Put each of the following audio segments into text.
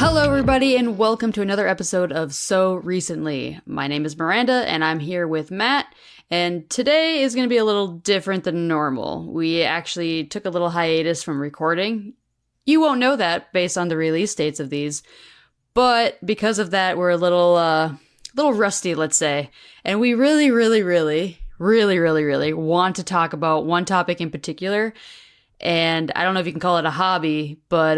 Hello, everybody, and welcome to another episode of So Recently. My name is Miranda, and I'm here with Matt, and today is going to be a little different than normal. We actually took a little hiatus from recording. You won't know that based on the release dates of these, but because of that, we're a little rusty, let's say, and we really want to talk about one topic in particular, and I don't know if you can call it a hobby, but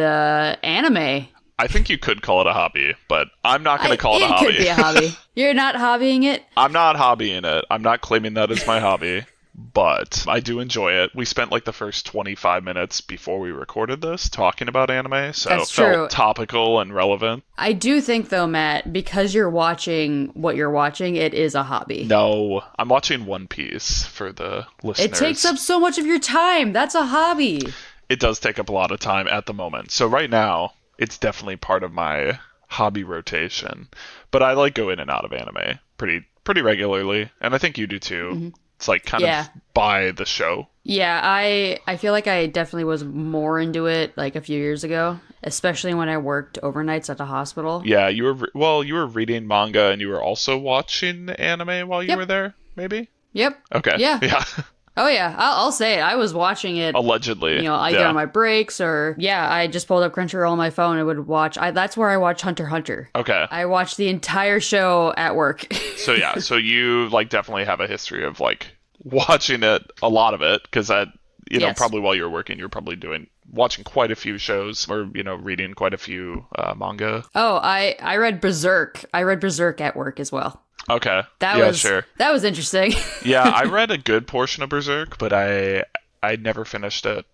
anime. I think you could call it a hobby, but I'm not going to call it a hobby. It could be a hobby. You're not hobbying it? I'm not hobbying it. I'm not claiming that as my hobby, but I do enjoy it. We spent like the first 25 minutes before we recorded this talking about anime, so That's it felt true. topical and relevant. I do think, though, Matt, because you're watching what you're watching, it is a hobby. No, I'm watching One Piece for the listeners. It takes up so much of your time. That's a hobby. It does take up a lot of time at the moment. So right now, it's definitely part of my hobby rotation. But I like go in and out of anime pretty regularly, and I think you do too. Mm-hmm. It's like kind of by the show. Yeah, I feel like I definitely was more into it like a few years ago, especially when I worked overnights at the hospital. Yeah, you were reading manga and you were also watching anime while you were there, maybe? Yep. Okay. Yeah. Oh, yeah. I'll say it. I was watching it. Allegedly. You know, either on my breaks or, I just pulled up Crunchyroll on my phone and would watch. That's where I watch Hunter x Hunter. Okay. I watched the entire show at work. So you, like, definitely have a history of, like, watching it, a lot of it, because that, you know, probably while you were working, you were probably watching quite a few shows or, you know, reading quite a few manga. Oh, I read Berserk. I read Berserk at work as well. Okay. That was interesting. Yeah, I read a good portion of Berserk, but I never finished it.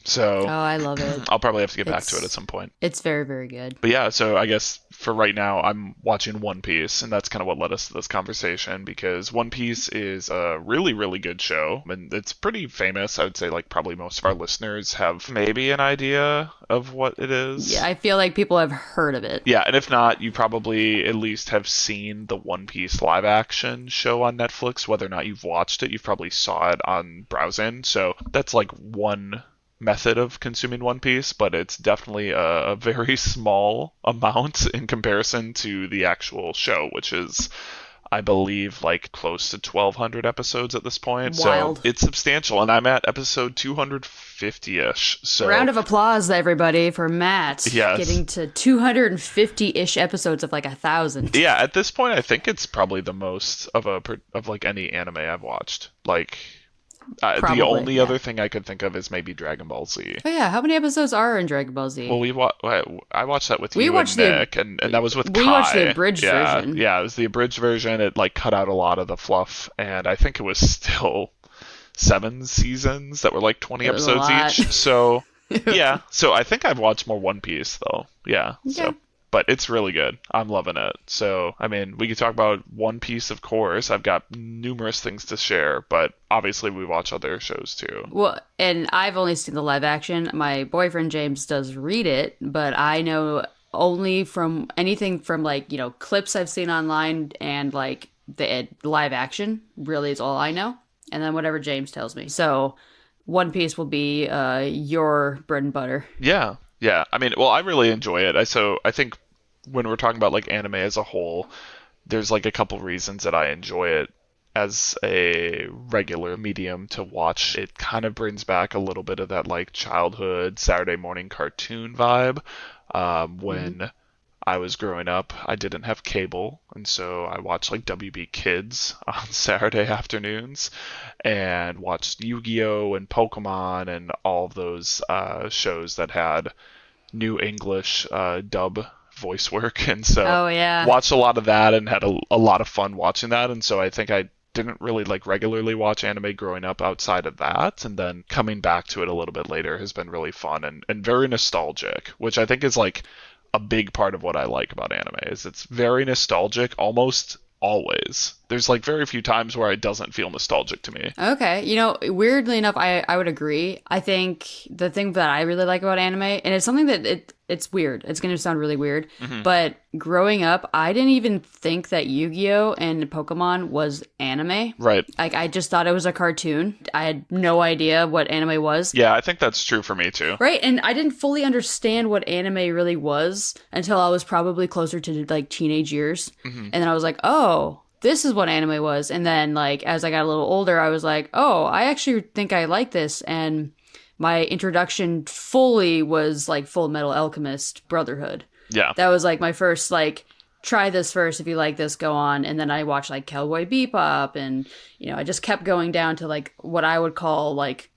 So I love it. I'll probably have to get back to it at some point. It's very, very good. But yeah, so I guess for right now, I'm watching One Piece, and that's kind of what led us to this conversation, because One Piece is a really, really good show, and it's pretty famous. I would say, like, probably most of our listeners have maybe an idea of what it is. Yeah, I feel like people have heard of it. Yeah, and if not, you probably at least have seen the One Piece live action show on Netflix. Whether or not you've watched it, you've probably saw it on browsing. So that's like one method of consuming One Piece, but it's definitely a very small amount in comparison to the actual show, which is, I believe, like close to 1,200 episodes at this point. Wild. So it's substantial, and I'm at episode 250-ish. So round of applause, everybody, for Matt getting to 250-ish episodes of like 1,000. Yeah, at this point, I think it's probably the most of like any anime I've watched. Like, the only other thing I could think of is maybe Dragon Ball Z. Oh yeah, how many episodes are in Dragon Ball Z? Well, I watched that with you and Nick, and that was with Kai. We watched the abridged version. Yeah, it was the abridged version. It like cut out a lot of the fluff, and I think it was still 7 seasons that were like 20 episodes each. So yeah, so I think I've watched more One Piece though. Yeah. Okay. So. But it's really good. I'm loving it. So, I mean, we could talk about One Piece, of course. I've got numerous things to share, but obviously we watch other shows too. Well, and I've only seen the live action. My boyfriend James does read it, but I know only from anything from, like, you know, clips I've seen online and like the live action really is all I know. And then whatever James tells me. So One Piece will be your bread and butter. Yeah. Yeah. I mean, well, I really enjoy it. So I think when we're talking about like anime as a whole, there's like a couple reasons that I enjoy it as a regular medium to watch. It kind of brings back a little bit of that like childhood Saturday morning cartoon vibe. When I was growing up, I didn't have cable, and so I watched like WB Kids on Saturday afternoons and watched Yu-Gi-Oh! And Pokemon and all of those shows that had new English dub voice work, and so watched a lot of that and had a lot of fun watching that. And so I think I didn't really like regularly watch anime growing up outside of that, and then coming back to it a little bit later has been really fun and very nostalgic, which I think is like a big part of what I like about anime. Is it's very nostalgic almost always. There's like very few times where it doesn't feel nostalgic to me. Okay. You know, weirdly enough, I would agree. I think the thing that I really like about anime, and it's something that it's weird. It's going to sound really weird. But growing up, I didn't even think that Yu-Gi-Oh! And Pokemon was anime. Right. Like, I just thought it was a cartoon. I had no idea what anime was. Yeah, I think that's true for me too. Right, and I didn't fully understand what anime really was until I was probably closer to, like, teenage years. And then I was like, oh, this is what anime was. And then, like, as I got a little older, I was like, oh, I actually think I like this. And my introduction fully was like Full Metal Alchemist Brotherhood. Yeah. That was like my first, like, try this first. If you like this, go on. And then I watched like Cowboy Bebop, and, you know, I just kept going down to like what I would call like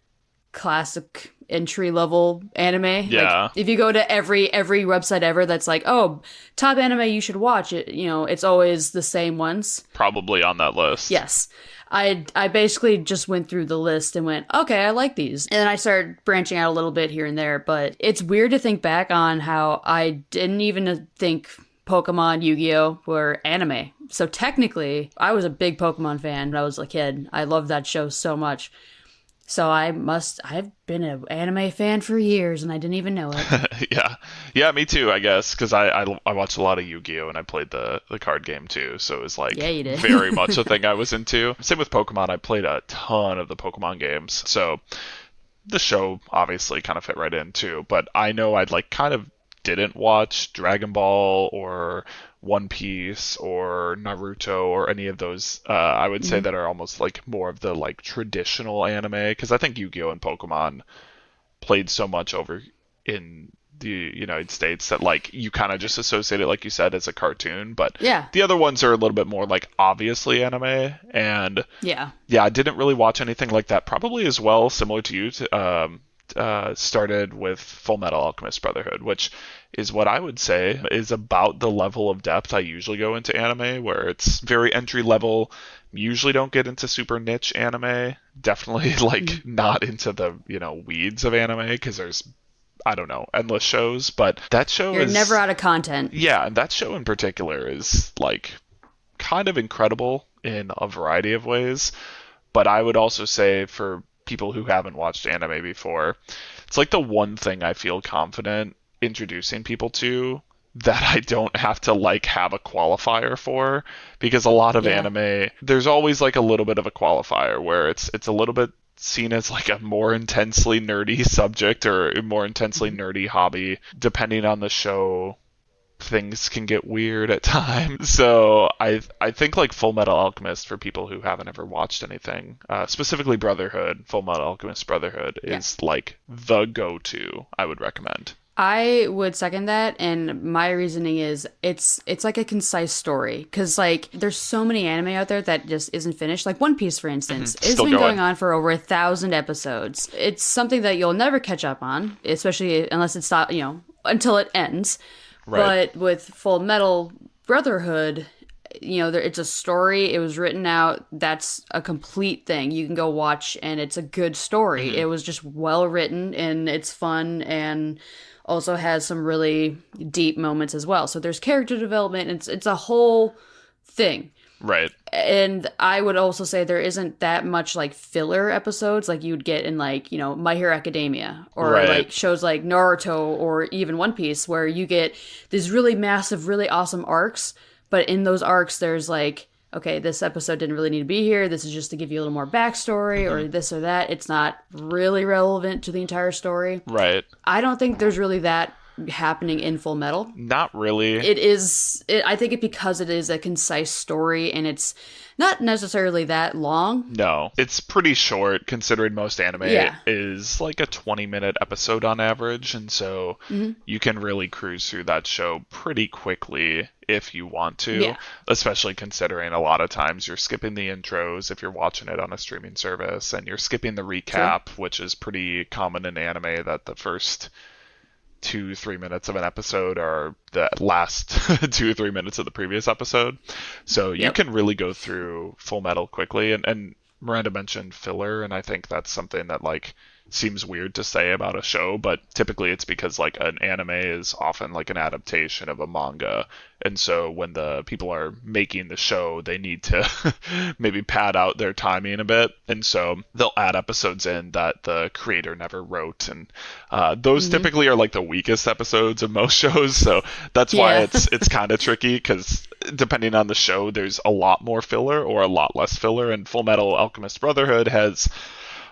classic entry level anime. Yeah. Like, if you go to every website ever that's like, oh, top anime you should watch it, you know, it's always the same ones. Probably on that list. Yes. I basically just went through the list and went, okay, I like these. And then I started branching out a little bit here and there, but it's weird to think back on how I didn't even think Pokemon, Yu-Gi-Oh! Were anime. So technically, I was a big Pokemon fan when I was a kid. I loved that show so much. So I've been an anime fan for years, and I didn't even know it. Yeah, me too, I guess, because I watched a lot of Yu-Gi-Oh! And I played the card game too, so it was like Yeah, you did. very much a thing I was into. Same with Pokemon, I played a ton of the Pokemon games, so the show obviously kind of fit right in too, but I know I'd like kind of didn't watch Dragon Ball or One Piece or Naruto or any of those, I would say that are almost like more of the like traditional anime, because I think Yu-Gi-Oh! And Pokemon played so much over in the United States that like you kind of just associate it, like you said, as a cartoon, but Yeah. the other ones are a little bit more like obviously anime. And Yeah. I didn't really watch anything like that, probably as well, similar to you, started with Full Metal Alchemist Brotherhood, which is what I would say is about the level of depth I usually go into anime, where it's very entry level. Usually don't get into super niche anime. Definitely like not into the, weeds of anime, because there's, I don't know, endless shows, but that show You're is never out of content. Yeah, and that show in particular is like kind of incredible in a variety of ways. But I would also say, for people who haven't watched anime before, it's like the one thing I feel confident introducing people to that I don't have to like have a qualifier for, because a lot of anime, there's always like a little bit of a qualifier where it's a little bit seen as like a more intensely nerdy subject or a more intensely nerdy hobby. Depending on the show, things can get weird at times. So I think like Full Metal Alchemist, for people who haven't ever watched anything, specifically Brotherhood, Full Metal Alchemist Brotherhood is like the go-to I would recommend. I would second that, and my reasoning is it's like a concise story, because like there's so many anime out there that just isn't finished. Like One Piece, for instance, it's Still been going. going on for over 1,000 episodes. It's something that you'll never catch up on, especially unless it's not, until it ends. Right. But with Full Metal Brotherhood, it's a story. It was written out. That's a complete thing. You can go watch, and it's a good story. It was just well written, and it's fun, and also has some really deep moments as well. So there's character development. It's a whole thing. Right. And I would also say there isn't that much like filler episodes like you would get in like, My Hero Academia, or like shows like Naruto or even One Piece, where you get these really massive, really awesome arcs. But in those arcs, there's like, okay, this episode didn't really need to be here. This is just to give you a little more backstory or this or that. It's not really relevant to the entire story. Right. I don't think there's really that happening in Full Metal. Not really. I think it because it is a concise story, and it's not necessarily that long. No, it's pretty short, considering most anime is like a 20-minute episode on average, and so you can really cruise through that show pretty quickly if you want to, especially considering a lot of times you're skipping the intros if you're watching it on a streaming service, and you're skipping the recap, which is pretty common in anime, that the first 2-3 minutes of an episode are the last 2-3 minutes of the previous episode. So you can really go through Full Metal quickly. And Miranda mentioned filler, and I think that's something that like seems weird to say about a show, but typically it's because like an anime is often like an adaptation of a manga. And so when the people are making the show, they need to maybe pad out their timing a bit. And so they'll add episodes in that the creator never wrote. And those typically are like the weakest episodes of most shows. So that's why it's kind of tricky, because depending on the show, there's a lot more filler or a lot less filler. And Full Metal Alchemist Brotherhood has,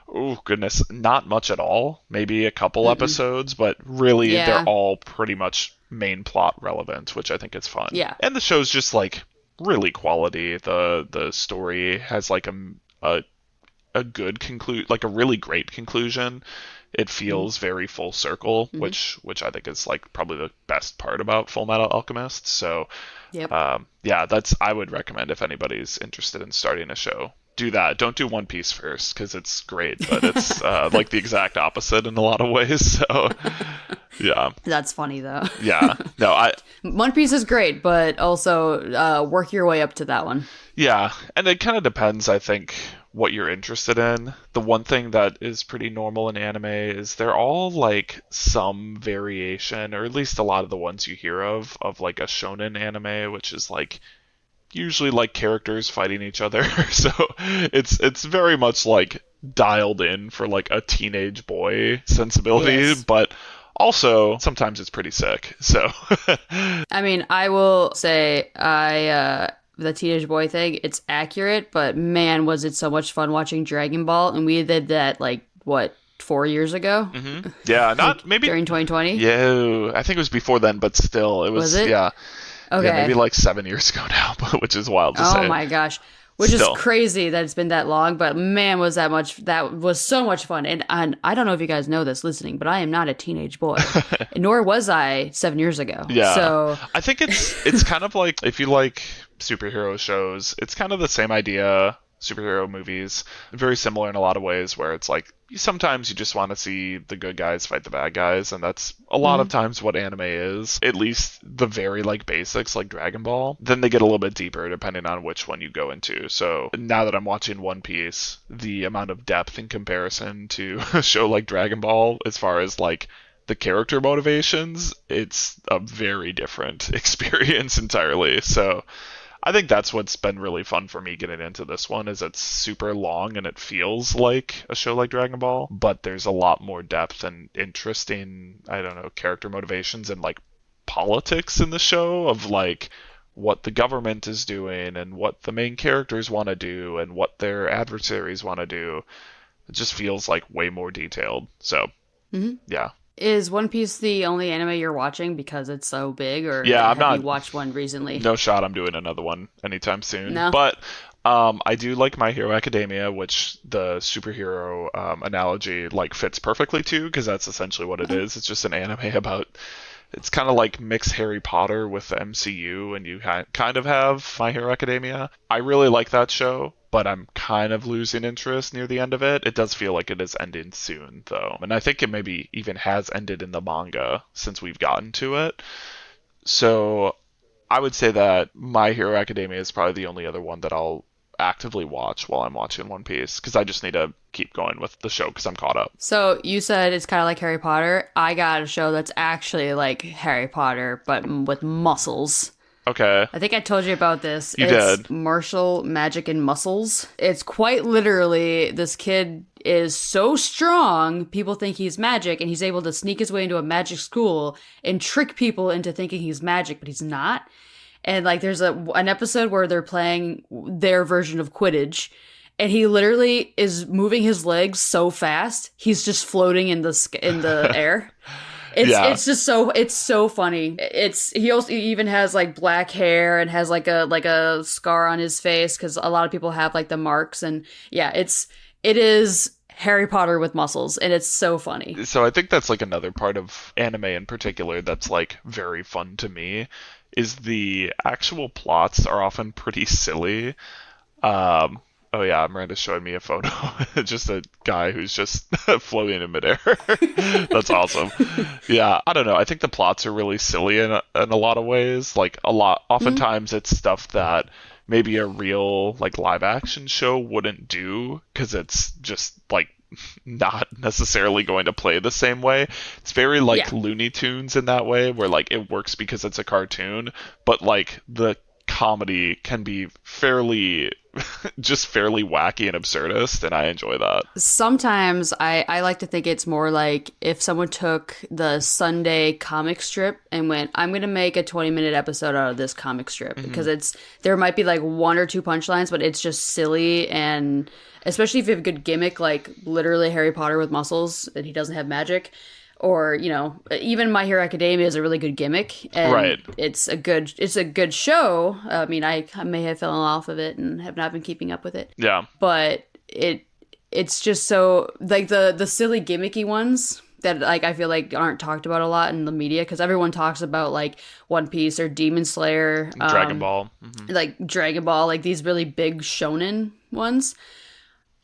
oh goodness, not much at all. Maybe a couple episodes, but really they're all pretty much main plot relevant, which I think is fun. Yeah. And the show's just like really quality. The story has like a good like a really great conclusion. It feels very full circle, which I think is like probably the best part about Full Metal Alchemist. So yeah, I would recommend if anybody's interested in starting a show. Do that. Don't do One Piece first, because it's great, but it's like the exact opposite in a lot of ways. So, yeah. That's funny, though. Yeah. No, One Piece is great, but also work your way up to that one. Yeah, and it kind of depends, I think, what you're interested in. The one thing that is pretty normal in anime is they're all like some variation, or at least a lot of the ones you hear of like a shonen anime, which is like usually like characters fighting each other. So it's very much like dialed in for like a teenage boy sensibility, but also sometimes it's pretty sick. So I mean, I will say the teenage boy thing, it's accurate, but man, was it so much fun watching Dragon Ball, and we did that like what, 4 years ago? Yeah, not like, maybe during 2020. Yeah, I think it was before then, but still, it was it? Yeah. Okay. Yeah, maybe like 7 years ago now, which is wild to say. Oh my gosh. Which is crazy that it's been that long, but man, that was so much fun. And I don't know if you guys know this listening, but I am not a teenage boy, nor was I 7 years ago. Yeah. So I think it's kind of like, if you like superhero shows, it's kind of the same idea. Superhero movies, very similar in a lot of ways, where it's like sometimes you just want to see the good guys fight the bad guys, and that's a lot of times what anime is, at least the very like basics like Dragon Ball. Then they get a little bit deeper depending on which one you go into. So now that I'm watching One Piece, the amount of depth in comparison to a show like Dragon Ball, as far as like the character motivations, it's a very different experience entirely. So I think that's what's been really fun for me getting into this one, is it's super long and it feels like a show like Dragon Ball, but there's a lot more depth and interesting, I don't know, character motivations and like politics in the show, of like what the government is doing and what the main characters want to do and what their adversaries want to do. It just feels like way more detailed. So, yeah. is One Piece the only anime you're watching because it's so big, or have you watched one recently? No shot I'm doing another one anytime soon. No? But I do like My Hero Academia, which the superhero analogy like fits perfectly to, because that's essentially what it is. It's just an anime about, it's kind of like mix Harry Potter with the MCU, and you kind of have My Hero Academia. I really like that show, but I'm kind of losing interest near the end of it. It does feel like it is ending soon, though. And I think it maybe even has ended in the manga since we've gotten to it. So I would say that My Hero Academia is probably the only other one that I'll actively watch while I'm watching One Piece, because I just need to keep going with the show because I'm caught up. So you said it's kind of like Harry Potter. I got a show that's actually like Harry Potter, but with muscles. Okay. I think I told you about this. You it's did. Martial Magic and Muscles. It's quite literally, this kid is so strong, people think he's magic, and he's able to sneak his way into a magic school and trick people into thinking he's magic, but he's not. And like there's an episode where they're playing their version of Quidditch, and he literally is moving his legs so fast, he's just floating in the air. It's just so funny. He also even has like black hair and has like a scar on his face, because a lot of people have like the marks, and yeah, it is Harry Potter with muscles, and it's so funny. So I think that's like another part of anime in particular that's like very fun to me, is the actual plots are often pretty silly. Oh yeah, Miranda's showing me a photo. Just a guy who's just floating in midair. That's awesome. Yeah, I don't know. I think the plots are really silly in a lot of ways. Like oftentimes it's stuff that maybe a real like live action show wouldn't do, because it's just like not necessarily going to play the same way. It's very like Yeah. Looney Tunes in that way, where like it works because it's a cartoon, but like the comedy can be fairly just fairly wacky and absurdist, and I enjoy that. Sometimes I like to think it's more like if someone took the Sunday comic strip and went, I'm going to make a 20-minute episode out of this comic strip because there might be like one or two punchlines, but it's just silly. And especially if you have a good gimmick, like literally Harry Potter with muscles and he doesn't have magic. Or, even My Hero Academia is a really good gimmick, and Right. it's a good show. I mean, I may have fallen off of it and have not been keeping up with it. Yeah. But it's just so like the silly gimmicky ones that like I feel like aren't talked about a lot in the media because everyone talks about like One Piece or Demon Slayer, Dragon Ball. like Dragon Ball, like these really big shonen ones.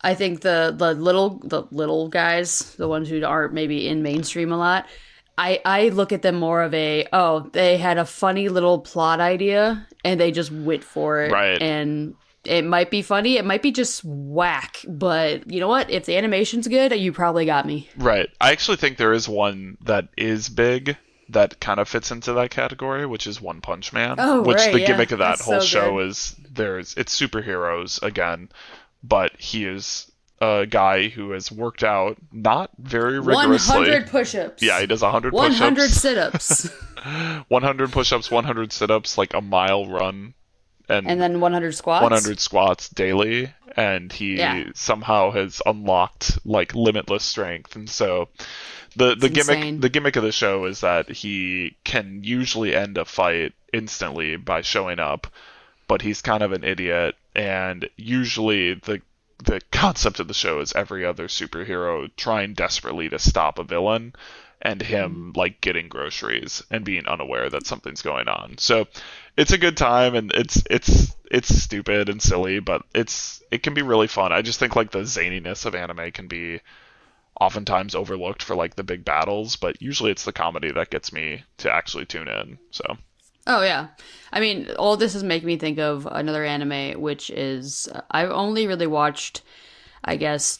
I think the little guys, the ones who aren't maybe in mainstream a lot, I look at them more of they had a funny little plot idea and they just went for it. Right. And it might be funny, it might be just whack, but you know what? If the animation's good, you probably got me. Right. I actually think there is one that is big that kind of fits into that category, which is One Punch Man. Oh, which right, the yeah. gimmick of that That's whole so show good. is it's superheroes again, but he is a guy who has worked out not very rigorously. 100 push-ups. Yeah, he does 100 100 push-ups. sit-ups. 100 push-ups, 100 sit-ups, like a mile run, And then 100 squats. 100 squats daily, and he somehow has unlocked like limitless strength. And so the insane. gimmick of the show is that he can usually end a fight instantly by showing up, but he's kind of an idiot, and usually the concept of the show is every other superhero trying desperately to stop a villain and him like getting groceries and being unaware that something's going on. So it's a good time, and it's stupid and silly, but it can be really fun. I just think like the zaniness of anime can be oftentimes overlooked for like the big battles, but usually it's the comedy that gets me to actually tune in. So Oh, yeah. I mean, all this is making me think of another anime, which is, I've only really watched, I guess,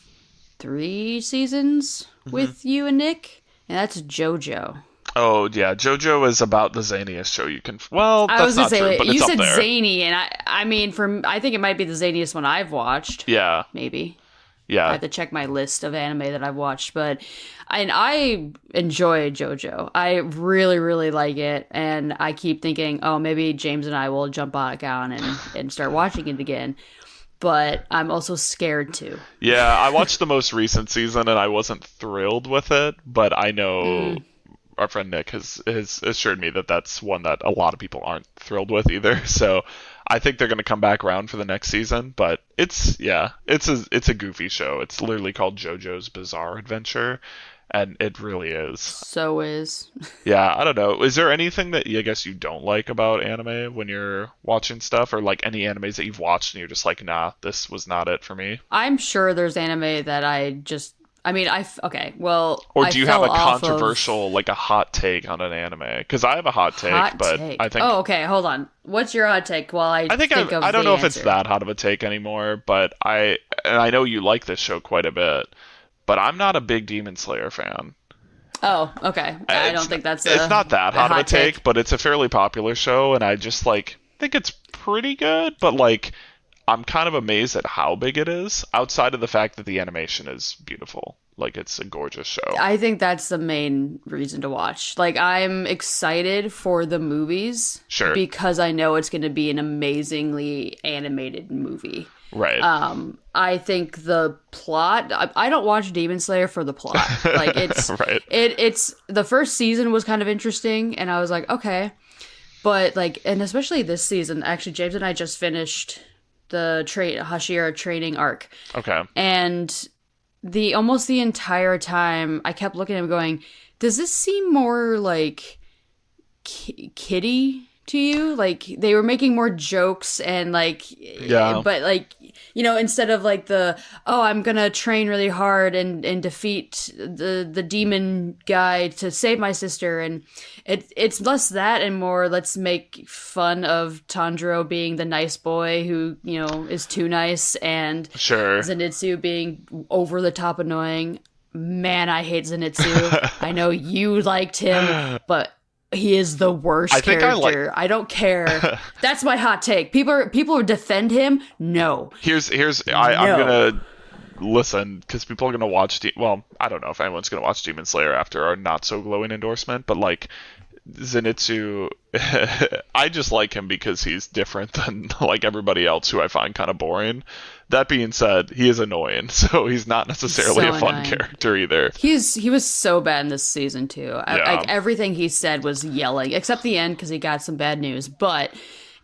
3 seasons with you and Nick, and that's JoJo. oh yeah, JoJo is about the zaniest show you can. Well, I that's was gonna not say, true, but you it's said up there. zany, and I mean, I think it might be the zaniest one I've watched. Yeah, Maybe. I yeah. have to check my list of anime that I've watched, but I enjoy JoJo. I really, really like it, and I keep thinking, oh, maybe James and I will jump back on and start watching it again. But I'm also scared to. Yeah, I watched the most recent season and I wasn't thrilled with it, but I know our friend Nick has assured me that that's one that a lot of people aren't thrilled with either. So I think they're going to come back around for the next season, but it's a goofy show. It's literally called JoJo's Bizarre Adventure, and it really is. So is. Yeah, I don't know. Is there anything that I guess you don't like about anime when you're watching stuff, or like any animes that you've watched and you're just like, nah, this was not it for me? I'm sure there's anime that okay, well, Or I do you have a fell off of controversial, like a hot take on an anime? Because I have a hot take, hot but take. I think Oh, okay, hold on. What's your hot take while I think think of I don't the know if it's answer? that hot of a take anymore, but I know you like this show quite a bit, but I'm not a big Demon Slayer fan. Oh, okay. I don't think that's it's not that hot of a hot take, but it's a fairly popular show, and I just like think it's pretty good, but like I'm kind of amazed at how big it is, outside of the fact that the animation is beautiful. Like it's a gorgeous show. I think that's the main reason to watch. Like, I'm excited for the movies. Sure. Because I know it's going to be an amazingly animated movie. Right. I think the plot, I don't watch Demon Slayer for the plot. Like, it's, Right. it's, the first season was kind of interesting, and I was like, okay. But, like, and especially this season, actually, James and I just finished the Hashira training arc. Okay. And almost the entire time, I kept looking at him going, does this seem more like kiddie to you. Like, they were making more jokes and, like, Yeah. but, like, you know, instead of, like, I'm gonna train really hard and defeat the demon guy to save my sister, and it's less that and more, let's make fun of Tanjiro being the nice boy who, you know, is too nice, and Sure. Zenitsu being over the top annoying. Man, I hate Zenitsu. I know you liked him, but he is the worst character. I don't care. That's my hot take. People who defend him, no. I'm gonna listen, because people are gonna watch well, I don't know if anyone's gonna watch Demon Slayer after our not so glowing endorsement, but like Zenitsu, I just like him because he's different than like everybody else who I find kind of boring. That being said, he is annoying, so he's not necessarily a fun character either. He was so bad in this season too. Like, everything he said was yelling, except the end because he got some bad news. But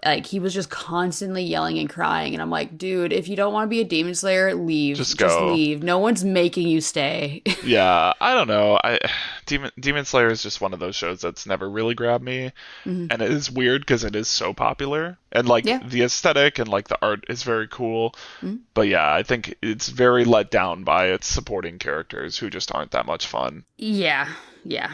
like, he was just constantly yelling and crying, and I'm like, dude, if you don't want to be a Demon Slayer, leave. Just leave. No one's making you stay. Yeah, I don't know. Demon Slayer is just one of those shows that's never really grabbed me, and it is weird because it is so popular, and like the aesthetic and like the art is very cool. But yeah, I think it's very let down by its supporting characters who just aren't that much fun. Yeah.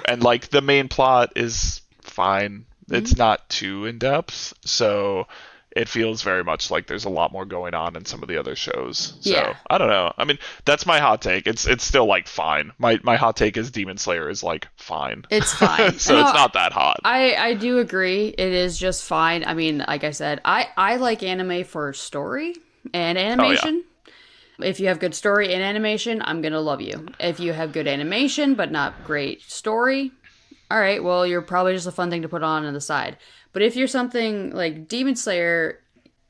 And like the main plot is fine. It's not too in-depth, so it feels very much like there's a lot more going on in some of the other shows. So, I don't know. I mean, that's my hot take. It's still, like, fine. My hot take is Demon Slayer is, like, fine. It's fine. So it's not that hot. I do agree. It is just fine. I mean, like I said, I like anime for story and animation. Oh, yeah. If you have good story and animation, I'm going to love you. If you have good animation but not great story, all right, well, you're probably just a fun thing to put on the side. But if you're something like Demon Slayer,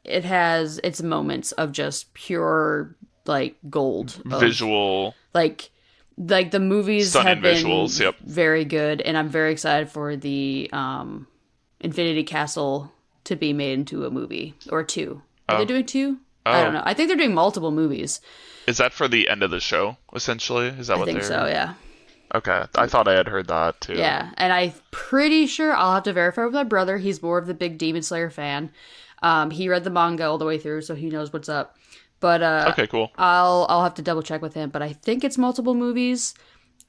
it has its moments of just pure, like, gold. Visual. Like the movies stunning have been visuals, very good, and I'm very excited for the Infinity Castle to be made into a movie. Or two. Are they doing two? I don't know. I think they're doing multiple movies. Is that for the end of the show, essentially? Is that what they're... I think so, yeah. Okay, I thought I had heard that too. Yeah, and I'm pretty sure, I'll have to verify with my brother, he's more of the big Demon Slayer fan. He read the manga all the way through, so he knows what's up. But okay, cool. I'll have to double check with him, but I think it's multiple movies.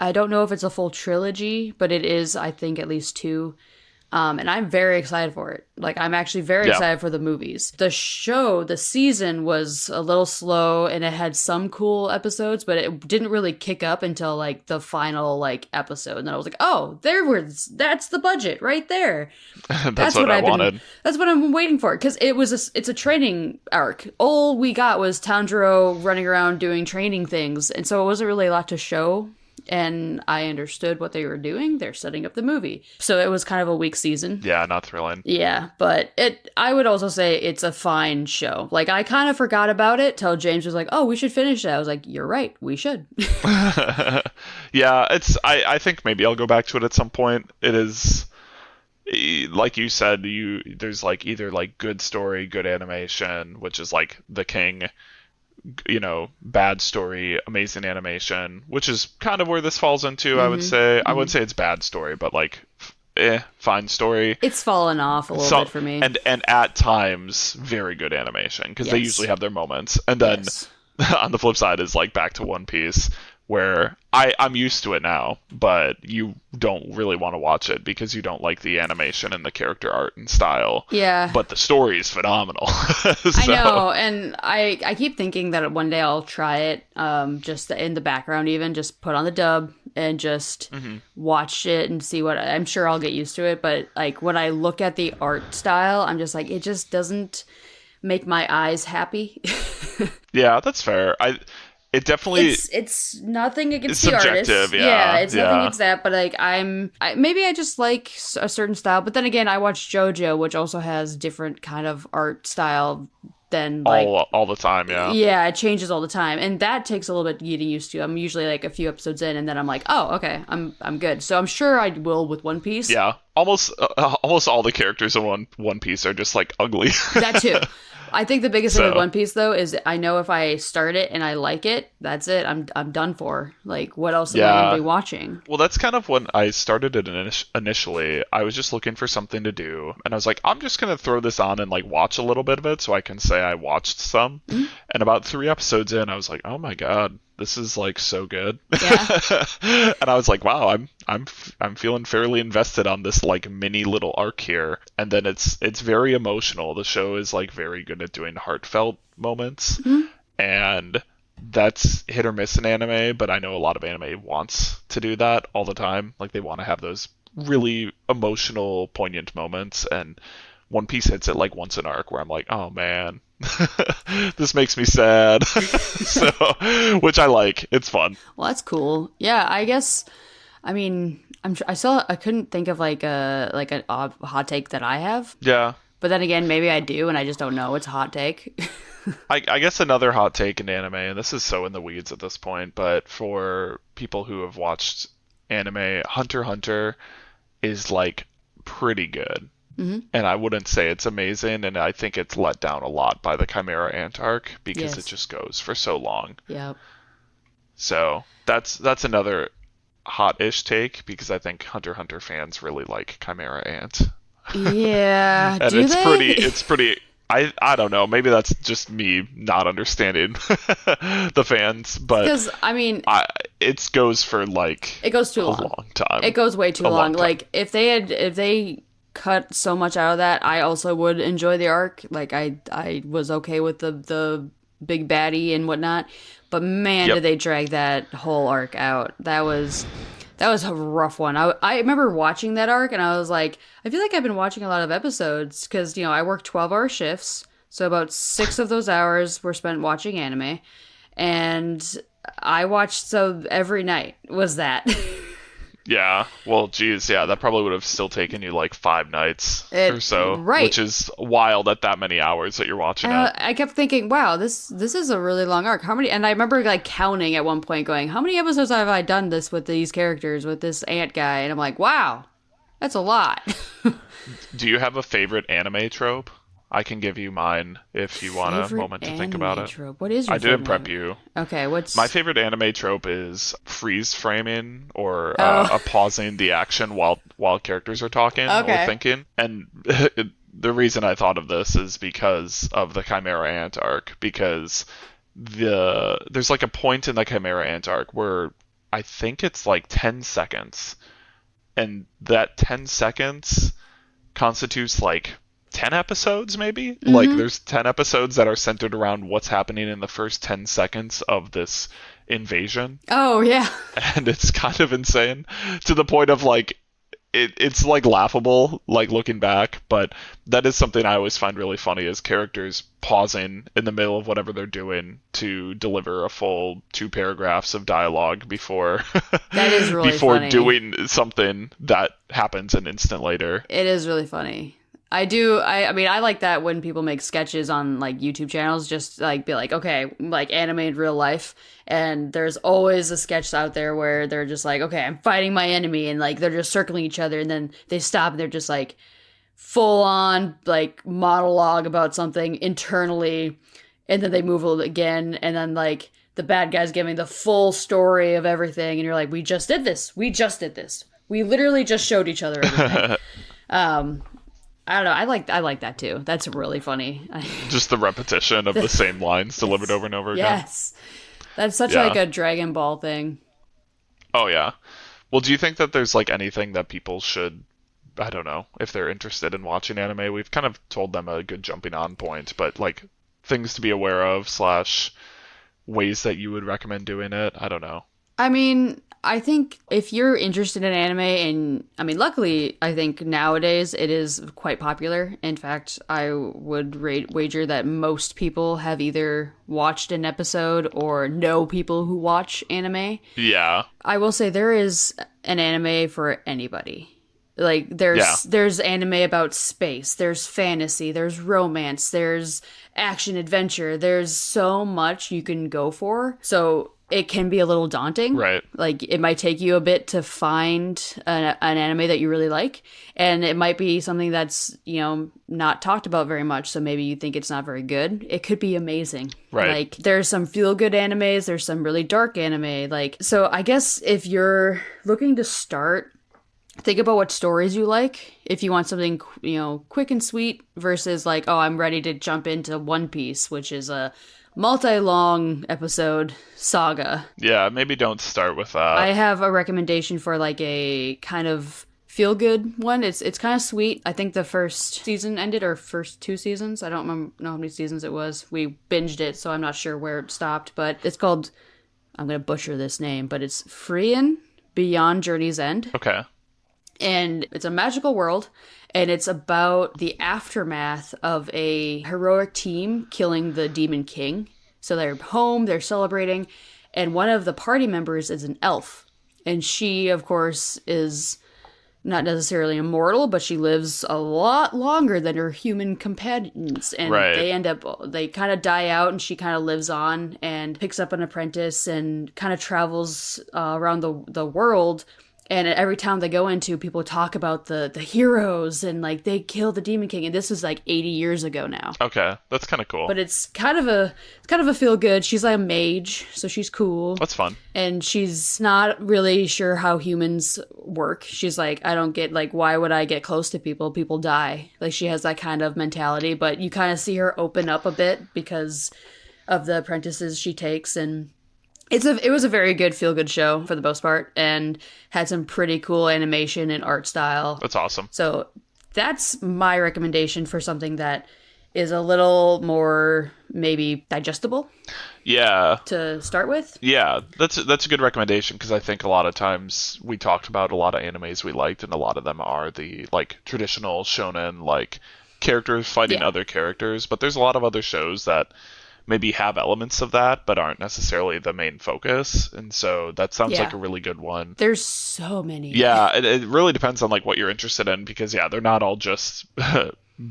I don't know if it's a full trilogy, but it is, I think, at least two. And I'm very excited for it. Like, I'm actually very excited for the movies. The show, the season was a little slow, and it had some cool episodes, but it didn't really kick up until, like, the final, like, episode. And then I was like, oh, that's the budget right there. That's what I wanted. That's what I'm waiting for, because it's a training arc. All we got was Tanjiro running around doing training things, and so it wasn't really a lot to show. And I understood what they were doing. They're setting up the movie. So it was kind of a weak season. Yeah, not thrilling. Yeah, but I would also say it's a fine show. Like, I kind of forgot about it till James was like, oh, we should finish it. I was like, you're right, we should. Yeah, I think maybe I'll go back to it at some point. It is, like you said, there's like either like good story, good animation, which is like the king, you know, bad story, amazing animation, which is kind of where this falls into. I would say. I wouldn't say it's bad story, but like, fine story. It's fallen off a little bit for me. And at times, very good animation, because they usually have their moments. And then on the flip side is like back to One Piece, where I'm used to it now, but you don't really want to watch it because you don't like the animation and the character art and style. Yeah. But the story is phenomenal. I know, and I keep thinking that one day I'll try it, just in the background even, just put on the dub and just watch it and see what... I'm sure I'll get used to it, but like when I look at the art style, I'm just like, it just doesn't make my eyes happy. Yeah, that's fair. It definitely... It's nothing against the artist. Subjective, it's nothing against that, but like maybe I just like a certain style, but then again, I watch JoJo, which also has different kind of art style than like... All the time, yeah. Yeah, it changes all the time, and that takes a little bit getting used to. I'm usually like a few episodes in, and then I'm like, oh, okay, I'm good. So I'm sure I will with One Piece. Yeah, almost all the characters in One Piece are just like ugly. That too. I think the biggest thing with So, One Piece though is I know if I start it and I like it, that's it. I'm done for. Like, what else am I going to yeah. be watching? Well, that's kind of when I started it initially. I was just looking for something to do, and I was like, I'm just gonna throw this on and like watch a little bit of it, so I can say I watched some. Mhm. And about 3 episodes in, I was like, oh my god, this is like so good. Yeah. And I was like, wow, I'm feeling fairly invested on this like mini little arc here. And then it's very emotional. The show is like very good at doing heartfelt moments, Mhm. and that's hit or miss in anime, but I know a lot of anime wants to do that all the time. Like they want to have those really emotional, poignant moments, and One Piece hits it like once an arc where I'm like, oh man, this makes me sad. So, which I like. It's fun. Well, that's cool. Yeah, I guess. I mean, I couldn't think of like a hot take that I have. Yeah. But then again, maybe I do, and I just don't know it's a hot take. I guess another hot take in anime, and this is so in the weeds at this point, but for people who have watched anime, Hunter x Hunter is like pretty good. Hmm. And I wouldn't say it's amazing, and I think it's let down a lot by the Chimera Ant arc because it Yes. just goes for so long. Yep. So that's another hot-ish take because I think Hunter x Hunter fans really like Chimera Ant. Yeah. And Do it's they? pretty I don't know, maybe that's just me not understanding the fans, but Because I mean, it goes for like it goes too a long. long time. It goes way too A long long. time. Like if they cut so much out of that, I also would enjoy the arc. Like I was okay with the big baddie and whatnot, but man, Yep. did they drag that whole arc out. That was a rough one. I remember watching that arc and I was like, I feel like I've been watching a lot of episodes because, I work 12-hour shifts. So about 6 of those hours were spent watching anime. And I watched, so every night was that. Yeah, well, geez, yeah, that probably would have still taken you like 5 nights or so, right. which is wild at that many hours that you're watching it. I kept thinking, wow, this is a really long arc. How many? And I remember like counting at one point, going, how many episodes have I done this with these characters, with this ant guy? And I'm like, wow, that's a lot. Do you have a favorite anime trope? I can give you mine if you want a moment to think about it. Trope. What is your I didn't favorite prep you. Okay, what's My favorite anime trope is freeze framing or Oh. a pausing the action while characters are talking Okay. or thinking. And the reason I thought of this is because of the Chimera Ant arc. Because there's like a point in the Chimera Ant arc where I think it's like 10 seconds, and that 10 seconds constitutes like 10 episodes maybe. Like there's 10 episodes that are centered around what's happening in the first 10 seconds of this invasion, Oh yeah. and it's kind of insane to the point of like it's like laughable like looking back, but that is something I always find really funny, is characters pausing in the middle of whatever they're doing to deliver a full 2 paragraphs of dialogue before That is really before funny. doing something that happens an instant later. It is really funny. I do. I mean, I like that when people make sketches on like YouTube channels, just like be like, okay, like anime in real life. And there's always a sketch out there where they're just like, okay, I'm fighting my enemy, and like they're just circling each other, and then they stop and they're just like full on like monologue about something internally, and then they move again, and then like the bad guy's giving the full story of everything, and you're like, we just did this. We just did this. We literally just showed each other everything. I don't know. I like that too. That's really funny. Just the repetition of the same lines delivered over and over again. Yes. That's such Yeah. like a Dragon Ball thing. Oh yeah. Well, do you think that there's like anything that people should, I don't know, if they're interested in watching anime? We've kind of told them a good jumping on point, but like things to be aware of slash ways that you would recommend doing it. I don't know. I mean, I think if you're interested in anime, and I mean, luckily, I think nowadays it is quite popular. In fact, I would wager that most people have either watched an episode or know people who watch anime. Yeah. I will say there is an anime for anybody. Like Yeah. there's anime about space, there's fantasy, there's romance, there's action adventure. There's so much you can go for. So it can be a little daunting. Right. Like, it might take you a bit to find an anime that you really like, and it might be something that's, not talked about very much, so maybe you think it's not very good. It could be amazing. Right. Like, there's some feel-good animes, there's some really dark anime, like, so I guess if you're looking to start, think about what stories you like. If you want something, quick and sweet versus like, oh, I'm ready to jump into One Piece, which is a multi-long episode saga. Yeah, maybe don't start with that. I have a recommendation for like a kind of feel-good one. It's kind of sweet. I think the first season ended, or first 2 seasons. I don't know how many seasons it was. We binged it, so I'm not sure where it stopped. But it's called, I'm going to butcher this name, but it's Frien Beyond Journey's End. Okay. And it's a magical world, and it's about the aftermath of a heroic team killing the Demon King. So they're home, they're celebrating, and one of the party members is an elf. And she, of course, is not necessarily immortal, but she lives a lot longer than her human companions. And they kind of die out, and she kind of lives on and picks up an apprentice and kind of travels around the world. And every town they go into, people talk about the heroes and like they killed the Demon King. And this was like 80 years ago now. Okay, that's kind of cool. But it's kind of a feel good. She's like a mage, so she's cool. That's fun. And she's not really sure how humans work. She's like, I don't get, like, why would I get close to people? People die. Like, she has that kind of mentality. But you kind of see her open up a bit because of the apprentices she takes. And it was a very good feel-good show for the most part, and had some pretty cool animation and art style. That's awesome. So that's my recommendation for something that is a little more maybe digestible. Yeah. To start with. Yeah, that's a good recommendation, because I think a lot of times we talked about a lot of animes we liked, and a lot of them are the like traditional shonen like characters fighting other characters, but there's a lot of other shows that maybe have elements of that, but aren't necessarily the main focus. And so that sounds like a really good one. There's so many. Yeah, it really depends on like what you're interested in, because they're not all just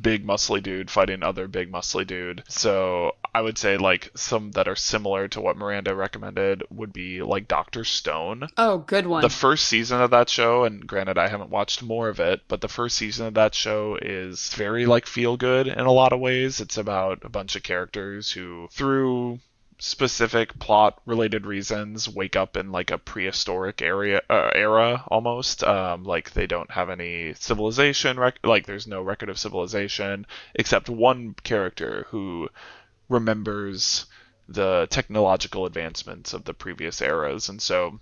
big muscly dude fighting other big muscly dude. So I would say like some that are similar to what Miranda recommended would be like Dr. Stone. Oh, good one. The first season of that show, and granted I haven't watched more of it, but the first season of that show is very like feel good in a lot of ways. It's about a bunch of characters who, through specific plot related reasons, wake up in like a prehistoric era almost. Like they don't have any civilization, like there's no record of civilization except one character who remembers the technological advancements of the previous eras, and so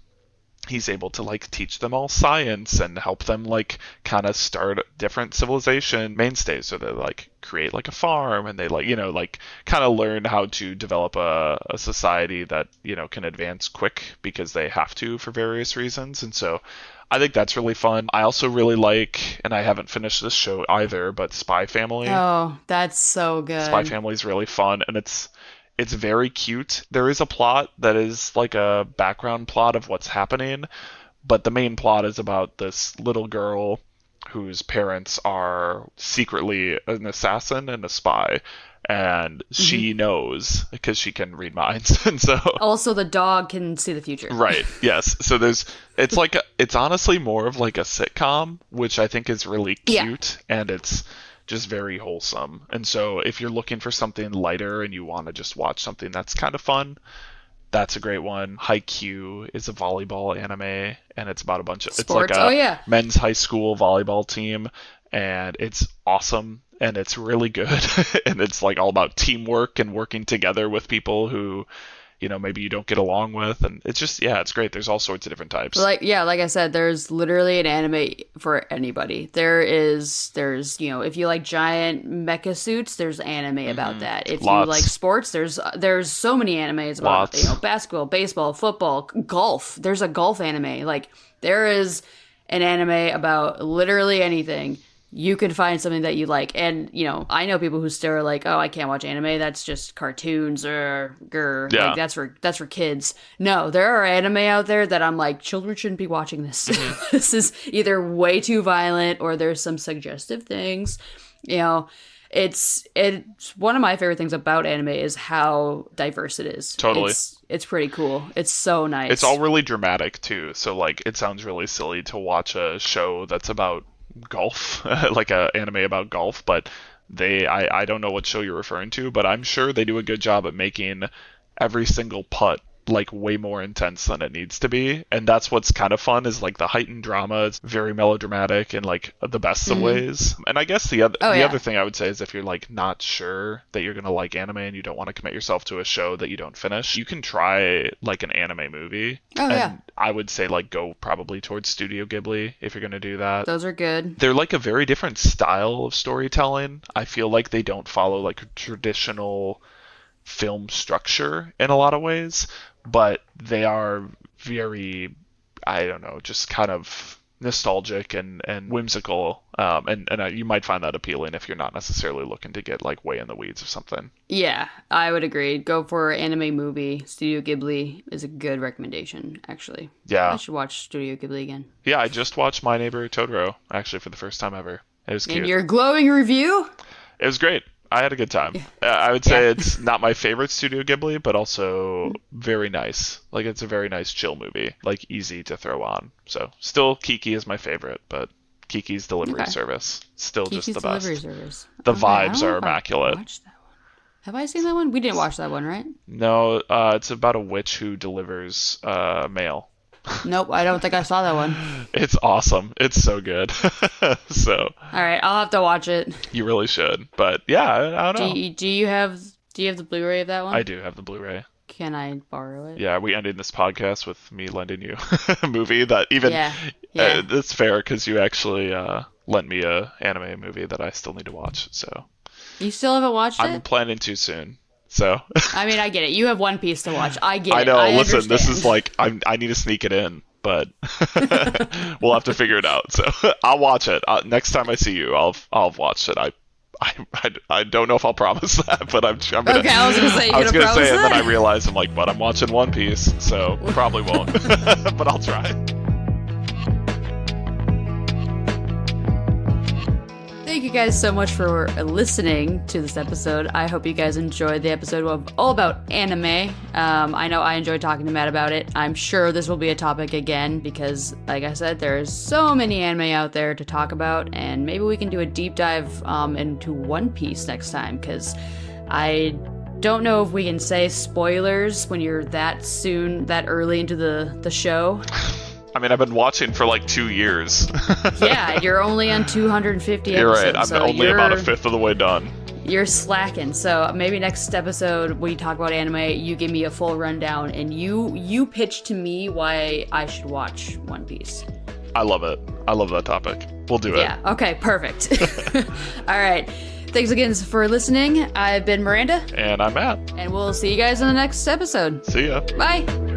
he's able to like teach them all science and help them like kind of start different civilization mainstays. So they like create like a farm, and they like like kind of learn how to develop a society that can advance quick because they have to for various reasons. And so I think that's really fun. I also really like, and I haven't finished this show either, but Spy Family. Oh, that's so good. Spy Family is really fun, and it's very cute. There is a plot that is like a background plot of what's happening, but the main plot is about this little girl whose parents are secretly an assassin and a spy, and she knows because she can read minds. And so also the dog can see the future. Right. Yes. So it's honestly more of like a sitcom, which I think is really cute, and it's just very wholesome. And so if you're looking for something lighter and you want to just watch something that's kind of fun, that's a great one. Haikyuu is a volleyball anime, and it's about a bunch of sports. It's like a men's high school volleyball team, and it's awesome, and it's really good. And it's like all about teamwork and working together with people who maybe you don't get along with, and it's just it's great. There's all sorts of different types. Like I said, there's literally an anime for anybody. There's if you like giant mecha suits, there's anime about that. If you like sports, there's so many animes about basketball, baseball, football, golf. There's a golf anime. Like there is an anime about literally anything. you can find something that you like. And, you know, I know people who still are like, oh, I can't watch anime. That's just cartoons or Yeah. like that's for kids. No, there are anime out there that I'm like, children shouldn't be watching this. This is either way too violent or there's some suggestive things. You know, it's one of my favorite things about anime is how diverse it is. Totally. It's pretty cool. It's so nice. It's all really dramatic too. So like it sounds really silly to watch a show that's about golf, like a anime about golf, but I don't know what show you're referring to, but I'm sure they do a good job at making every single putt like way more intense than it needs to be. And that's what's kind of fun is like the heightened drama. It's very melodramatic in like the best of ways. And I guess the other thing I would say is if you're like not sure that you're gonna like anime and you don't want to commit yourself to a show that you don't finish, you can try like an anime movie. I would say like go probably towards Studio Ghibli if you're gonna do that. Those are good. They're like a very different style of storytelling. I feel like they don't follow like a traditional film structure in a lot of ways, but they are very, I don't know, just kind of nostalgic and whimsical, and you might find that appealing if you're not necessarily looking to get like way in the weeds of something. Yeah, I would agree. Go for anime movie. Studio Ghibli is a good recommendation, actually. Yeah. I should watch Studio Ghibli again. Yeah, I just watched My Neighbor Totoro, actually, for the first time ever. It was cute. And your glowing review? It was great. I had a good time. I would say it's not my favorite Studio Ghibli, but also very nice. Like, it's a very nice chill movie. Like, easy to throw on. So, still Kiki is my favorite, but Kiki's Delivery Service. Still Kiki's just the best. Delivery Service. The vibes are immaculate. Have I seen that one? We didn't watch that one, right? No, it's about a witch who delivers mail. Nope, I don't think I saw that one. It's awesome. It's so good. So. All right, I'll have to watch it. You really should. But yeah, I don't know. Do you have the Blu-ray of that one? I do have the Blu-ray. Can I borrow it? Yeah, we ended this podcast with me lending you a movie that even it's fair because you actually lent me a anime movie that I still need to watch. So. You still haven't watched it? I'm planning to soon. So. I mean, I get it. You have One Piece to watch. I get it. I know. Listen, understand. This is like I need to sneak it in, but we'll have to figure it out. So I'll watch it next time I see you. I'll watch it. I don't know if I'll promise that, but I'm gonna. Okay, I was gonna say. I was gonna say it, and then I realized I'm like, but I'm watching One Piece, so probably won't. But I'll try. Thank you guys so much for listening to this episode. I hope you guys enjoyed the episode all about anime. I know I enjoyed talking to Matt about it. I'm sure this will be a topic again because, like I said, there's so many anime out there to talk about, and maybe we can do a deep dive into One Piece next time because I don't know if we can say spoilers when you're that early into the show. I mean, I've been watching for like 2 years. Yeah, you're only on 250 episodes. You're right. I'm so only about a fifth of the way done. You're slacking. So maybe next episode we talk about anime, you give me a full rundown, and you pitch to me why I should watch One Piece. I love it. I love that topic. We'll do it. Yeah. Okay, perfect. All right. Thanks again for listening. I've been Miranda. And I'm Matt. And we'll see you guys in the next episode. See ya. Bye.